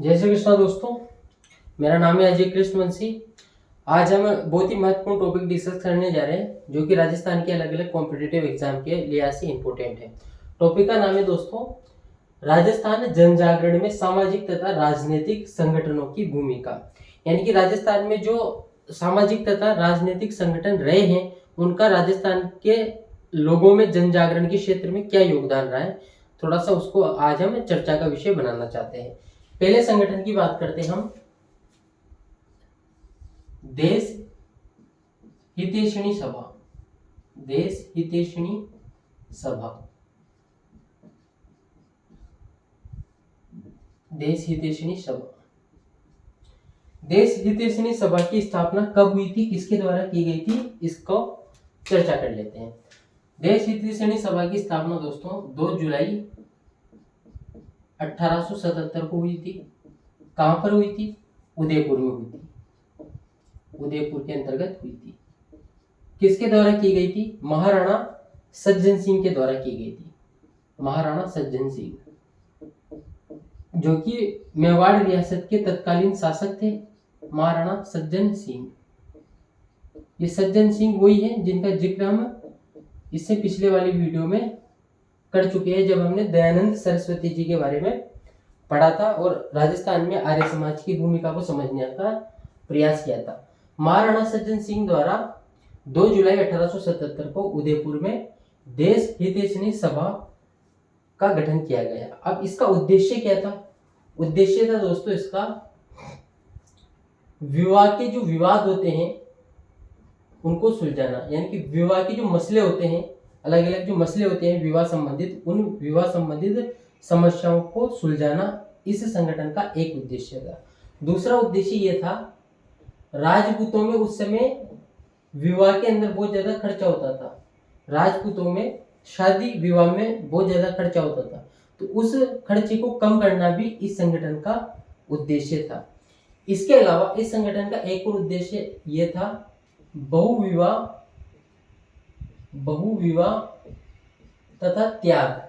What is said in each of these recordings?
जय श्री कृष्णा दोस्तों, मेरा नाम है अजय कृष्णवंशी। आज हम बहुत ही महत्वपूर्ण टॉपिक डिस्कस करने जा रहे हैं जो कि राजस्थान के अलग अलग कॉम्पिटिटिव एग्जाम के लिहाज से इम्पोर्टेंट है। टॉपिक का नाम है दोस्तों, राजस्थान जन जागरण में सामाजिक तथा राजनीतिक संगठनों की भूमिका। यानी कि राजस्थान में जो सामाजिक तथा राजनीतिक संगठन रहे हैं उनका राजस्थान के लोगों में जन जागरण के क्षेत्र में क्या योगदान रहा है, थोड़ा सा उसको आज हम चर्चा का विषय बनाना चाहते हैं। पहले संगठन की बात करते हैं हम, देश हितैषणी सभा। देश हितैषणी सभा, देश हितैषणी सभा। देश हितैषणी सभा की स्थापना कब हुई थी, किसके द्वारा की गई थी, इसको चर्चा कर लेते हैं। देश हितैषणी सभा की स्थापना दोस्तों 2 जुलाई 1877 को हुई थी। कहां पर हुई थी? उदयपुर में हुई थी। उदयपुर के अंतर्गत हुई थी। किसके द्वारा की गई थी? महाराणा सज्जन सिंह के द्वारा की गई थी। महाराणा सज्जन सिंह जो कि मेवाड़ रियासत के तत्कालीन शासक थे। महाराणा सज्जन सिंह, ये सज्जन सिंह वही है जिनका जिक्र हम इससे पिछले वाली वीडियो में कर चुके हैं, जब हमने दयानंद सरस्वती जी के बारे में पढ़ा था और राजस्थान में आर्य समाज की भूमिका को समझने का प्रयास किया था। महाराणा सज्जन सिंह द्वारा 2 जुलाई 1877 को उदयपुर में देश हितैषणी सभा का गठन किया गया। अब इसका उद्देश्य क्या था? उद्देश्य था दोस्तों इसका, विवाह के जो विवाद होते हैं उनको सुलझाना। यानी कि विवाह के जो मसले होते हैं, अलग अलग जो मसले होते हैं विवाह संबंधित, उन विवाह संबंधित समस्याओं को सुलझाना इस संगठन का एक उद्देश्य था। दूसरा उद्देश्य यह था, राजपूतों में उस समय विवाह के अंदर बहुत ज्यादा खर्चा होता था। राजपूतों में शादी विवाह में बहुत ज्यादा खर्चा होता था, तो उस खर्चे को कम करना भी इस संगठन का उद्देश्य था। इसके अलावा इस संगठन का एक और उद्देश्य यह था, बहुविवाह तथा त्याग,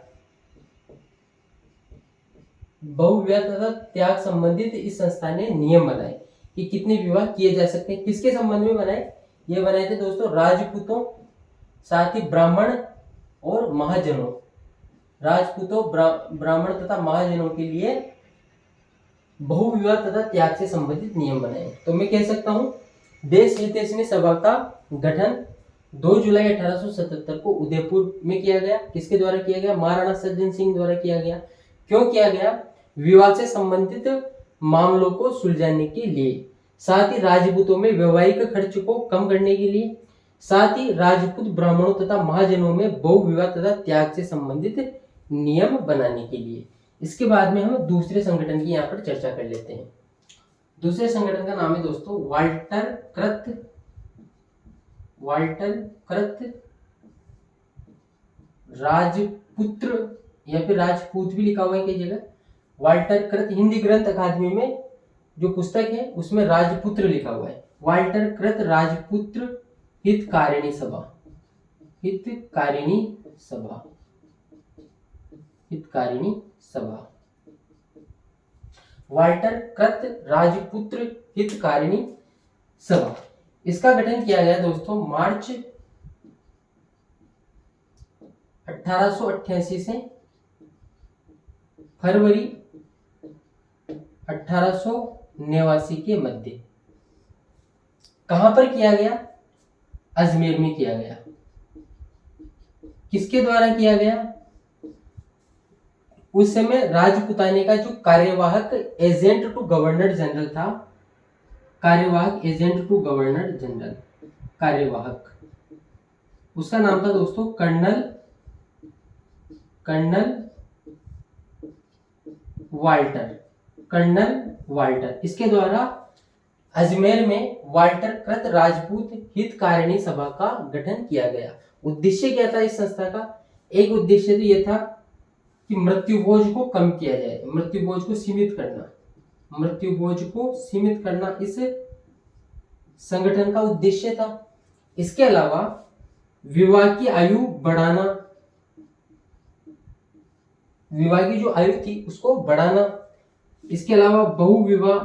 बहुविवाह तथा त्याग संबंधित इस संस्था ने नियम बनाए कि कितने विवाह किए जा सकते हैं। किसके संबंध में बनाए? ये बनाए थे दोस्तों राजपूतों, साथ ही ब्राह्मण और महाजनों, राजपूतों, ब्राह्मण तथा महाजनों के लिए बहुविवाह तथा त्याग से संबंधित नियम बनाए। तो मैं कह सकता हूं देश हितैषणी सभा का गठन 2 जुलाई 1877 को उदयपुर में किया गया। किसके द्वारा किया गया? महाराणा सज्जन सिंह द्वारा किया गया। क्यों किया गया? विवाह से संबंधित मामलों को सुलझाने के लिए, साथ ही राजपूतों में वैवाहिक खर्च को कम करने के लिए, साथ ही राजपूत ब्राह्मणों तथा महाजनों में बहुविवाह तथा त्याग से संबंधित नियम बनाने के लिए। इसके बाद में हम दूसरे संगठन की यहाँ पर चर्चा कर लेते हैं। दूसरे संगठन का नाम है दोस्तों वाल्टर कृत राजपुत्र, या फिर राजपूत भी लिखा हुआ है कई जगह। वाल्टर कृत, हिंदी ग्रंथ अकादमी में जो पुस्तक है उसमें राजपुत्र लिखा हुआ है। वाल्टर कृत राजपुत्र हितकारिणी सभा, हितकारिणी सभा, हितकारिणी सभा। वाल्टर कृत राजपुत्र हितकारिणी सभा, इसका गठन किया गया दोस्तों मार्च 1888 से फरवरी 1889 के मध्य। कहां पर किया गया? अजमेर में किया गया। किसके द्वारा किया गया? उस समय राजपुताने का जो कार्यवाहक एजेंट टू गवर्नर जनरल था, कार्यवाहक एजेंट टू गवर्नर जनरल, कार्यवाहक, उसका नाम था दोस्तों कर्नल वाल्टर। इसके द्वारा अजमेर में वाल्टर कृत राजपूत हितकारिणी सभा का गठन किया गया। उद्देश्य क्या था इस संस्था का? एक उद्देश्य तो यह था कि मृत्यु बोझ को कम किया जाए, मृत्यु बोझ को सीमित करना, मृत्यु बोझ को सीमित करना इस संगठन का उद्देश्य था। इसके अलावा विवाह की आयु बढ़ाना, विवाह की जो आयु थी उसको बढ़ाना, इसके अलावा बहुविवाह,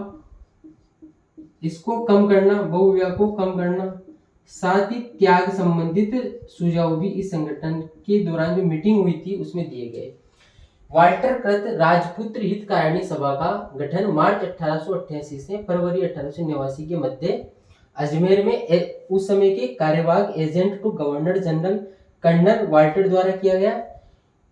इसको कम करना, बहुविवाह को कम करना, साथ ही त्याग संबंधित सुझाव भी इस संगठन के दौरान जो मीटिंग हुई थी उसमें दिए गए। वाल्टर कृत राजपुत्र हितकारिणी सभा का गठन मार्च 1888 से फरवरी 1889 के मध्य अजमेर में उस समय के कार्यवाहक agent to governor general colonel Walter द्वारा किया गया।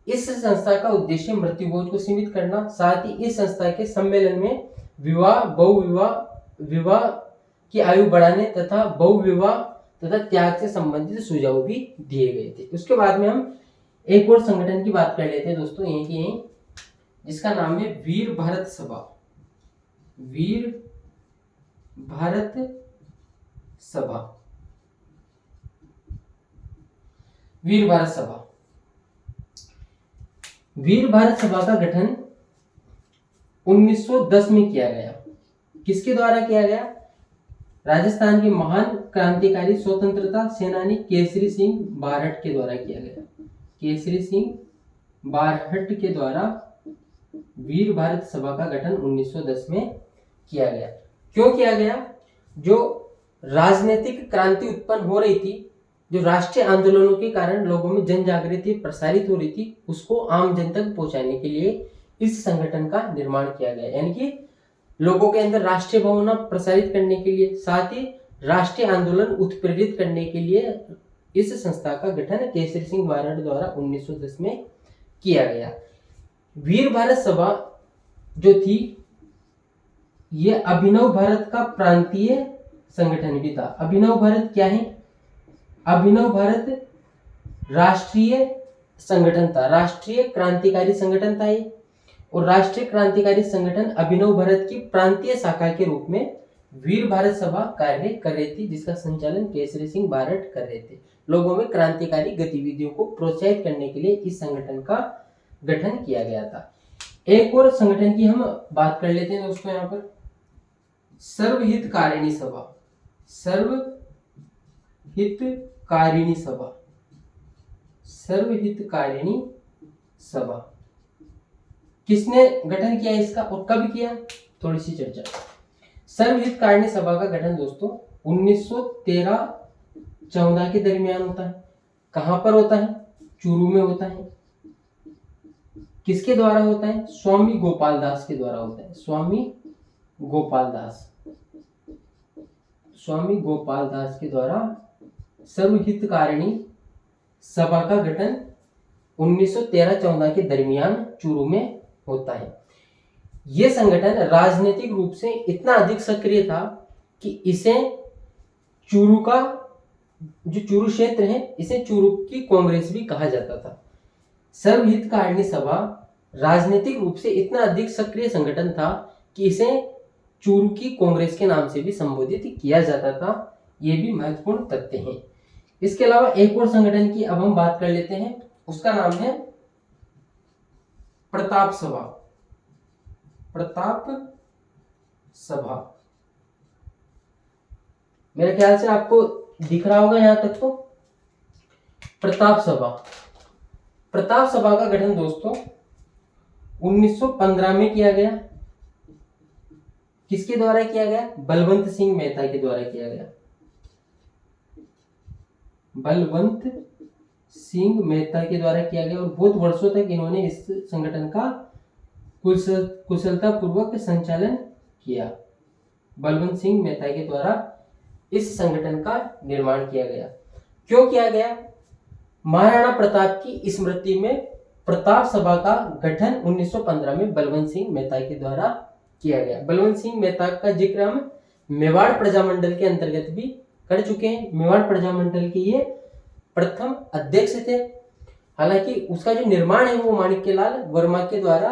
इस संस्था का उद्देश्य मृत्यु भोज को सीमित करना, साथ ही इस संस्था के सम्मेलन में विवाह, बहुविवाह, विवाह की आयु बढ़ाने तथा बहुविवाह तथा त्याग से संबंधित सुझाव भी दिए गए थे। उसके बाद में हम एक और संगठन की बात कर लेते हैं दोस्तों, यहीं की यहीं, जिसका नाम है वीर भारत सभा। वीर भारत सभा, वीर भारत सभा। वीर भारत सभा का गठन 1910 में किया गया। किसके द्वारा किया गया? राजस्थान के महान क्रांतिकारी स्वतंत्रता सेनानी केसरी सिंह बारहट के द्वारा किया गया। केसरी सिंह बारहट के द्वारा वीर भारत सभा का गठन 1910 में किया गया। क्यों किया गया? जो राजनीतिक क्रांति उत्पन्न हो रही थी, जो राष्ट्रीय आंदोलनों के कारण लोगों में जन जागृति प्रसारित हो रही थी, उसको आम जन तक पहुंचाने के लिए इस संगठन का निर्माण किया गया। यानी कि लोगों के अंदर राष्ट्रीय भावना प्रसारित करने के लिए, साथ ही राष्ट्रीय आंदोलन उत्प्रेरित करने के लिए इस संस्था का गठन केसरी सिंह बारहट द्वारा 1910 में किया गया। वीर भारत सभा जो थी, ये अभिनव भारत का प्रांतीय संगठन भी था। अभिनव भारत क्या है? अभिनव भारत राष्ट्रीय संगठन था, राष्ट्रीय क्रांतिकारी संगठन था ये। और राष्ट्रीय क्रांतिकारी संगठन अभिनव भारत की प्रांतीय शाखा के रूप में वीर भारत सभा कार्य कर रही थी, जिसका संचालन केसरी सिंह बारहट कर रहे थे। लोगों में क्रांतिकारी गतिविधियों को प्रोत्साहित करने के लिए इस संगठन का गठन किया गया था। एक और संगठन की हम बात कर लेते हैं दोस्तों यहाँ पर, सर्वहितकारिणी सभा। सर्वहितकारिणी सभा, सर्वहितकारिणी सभा किसने गठन किया इसका और कब किया? थोड़ी सी चर्चा। सर्वहितकारिणी सभा का गठन दोस्तों 1913-14 के दरमियान होता है। कहां पर होता है? चूरू में होता है। किसके द्वारा होता है? स्वामी गोपाल दास के द्वारा होता है। स्वामी गोपाल दास, स्वामी गोपाल दास के द्वारा सर्वहितकारिणी सभा का गठन 1913-14 के दरमियान चूरू में होता है। यह संगठन राजनीतिक रूप से इतना अधिक सक्रिय था कि इसे चूरू का जो चूरू क्षेत्र है, इसे चूरू की कांग्रेस भी कहा जाता था। सर्वहितकारिणी सभा राजनीतिक रूप से इतना अधिक सक्रिय संगठन था कि इसे चूरू की कांग्रेस के नाम से भी संबोधित किया जाता था। ये भी महत्वपूर्ण तथ्य हैं। इसके अलावा एक और संगठन की अब हम बात कर लेते हैं, उसका नाम है प्रताप सभा। प्रताप सभा, मेरे ख्याल से आपको दिख रहा होगा यहां तक तो। प्रताप सभा, प्रताप सभा का गठन दोस्तों 1915 में किया गया। किसके द्वारा किया गया? बलवंत सिंह मेहता के द्वारा किया गया। बलवंत सिंह मेहता के द्वारा किया गया और बहुत वर्षों तक इन्होंने इस संगठन का कुशलता पूर्वक संचालन किया। बलवंत सिंह मेहता के द्वारा इस संगठन का निर्माण किया गया। क्यों किया गया? महाराणा प्रताप की स्मृति में प्रताप सभा का गठन 1915 में बलवंत सिंह मेहता के द्वारा किया गया। बलवंत सिंह मेहता का जिक्र हम मेवाड़ प्रजामंडल के अंतर्गत भी कर चुके हैं। मेवाड़ प्रजामंडल के ये प्रथम अध्यक्ष थे। हालांकि उसका जो निर्माण है वो माणिक्यलाल वर्मा के द्वारा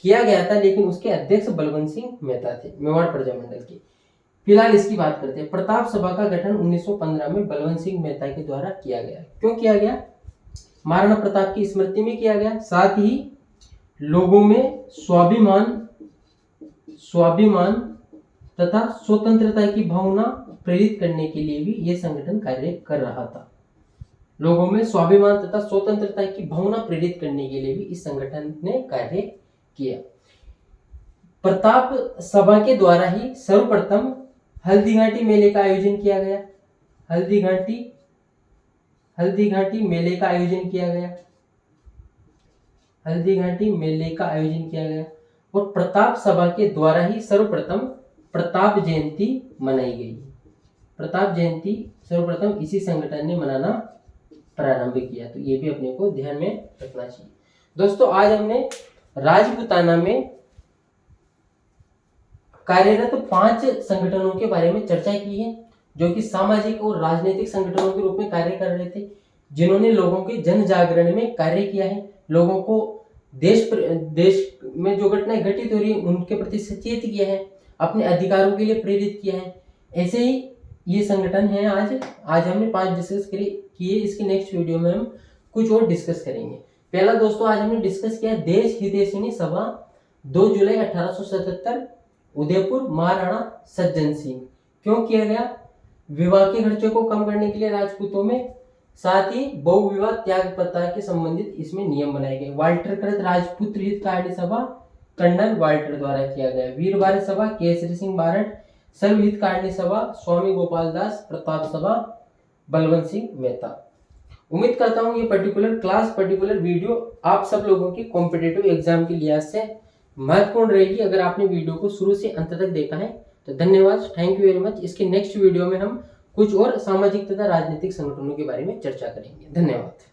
किया गया था, लेकिन उसके अध्यक्ष बलवंत सिंह मेहता थे मेवाड़ प्रजामंडल के। फिलहाल इसकी बात करते हैं। प्रताप सभा का गठन 1915 में बलवंत सिंह मेहता के द्वारा किया गया। क्यों किया गया? महाराणा प्रताप की स्मृति में किया गया, साथ ही लोगों में स्वाभिमान तथा स्वतंत्रता की भावना प्रेरित करने के लिए भी यह संगठन कार्य कर रहा था। लोगों में स्वाभिमान तथा स्वतंत्रता की भावना प्रेरित करने के लिए भी इस संगठन ने कार्य किया। प्रताप सभा के द्वारा ही सर्वप्रथम हल्दीघाटी मेले का आयोजन किया गया। हल्दीघाटी मेले का आयोजन किया गया। हल्दीघाटी मेले का आयोजन किया गया। और प्रताप सभा के द्वारा ही सर्वप्रथम प्रताप जयंती मनाई गई। प्रताप जयंती सर्वप्रथम इसी संगठन ने मनाना प्रारंभ किया। तो ये भी अपने को ध्यान में रखना चाहिए। दोस्तों आज हमने राजपूताना में कार्यरत 5 संगठनों के बारे में चर्चा की है, जो कि सामाजिक और राजनीतिक संगठनों के रूप में कार्य कर रहे थे, जिन्होंने लोगों के जन जागरण में कार्य किया है, लोगों को देश में जो घटनाएं घटित हो रही है उनके प्रति सचेत किया है, अपने अधिकारों के लिए प्रेरित किया है। ऐसे ही ये संगठन है। आज हमने 5 डिस्कस किए। इसके नेक्स्ट वीडियो में हम कुछ और डिस्कस करेंगे। पहला दोस्तों आज हमने डिस्कस किया देश हितैषिणी सभा 2 जुलाई 1877 उदयपुर, महाराणा सज्जन सिंह। क्यों किया गया? विवाह के खर्चे को कम करने के लिए राजपूतों में, साथ ही बहुविवाह त्याग प्रथा के संबंधित इसमें नियम बनाए गए। वाल्टर कृत राजपूत हितकारिणी सभा कर्नल वाल्टर द्वारा किया गया। वीर भारत सभा केसरी सिंह बारट। सर्व हितकारिणी सभा स्वामी गोपाल दास। प्रताप सभा बलवंत सिंह मेहता। उम्मीद करता हूँ ये पर्टिकुलर वीडियो आप सब लोगों के कॉम्पिटिटिव एग्जाम के लिहाज से महत्वपूर्ण रहेगी। अगर आपने वीडियो को शुरू से अंत तक देखा है तो धन्यवाद, थैंक यू वेरी मच। इसके नेक्स्ट वीडियो में हम कुछ और सामाजिक तथा राजनीतिक संगठनों के बारे में चर्चा करेंगे। धन्यवाद।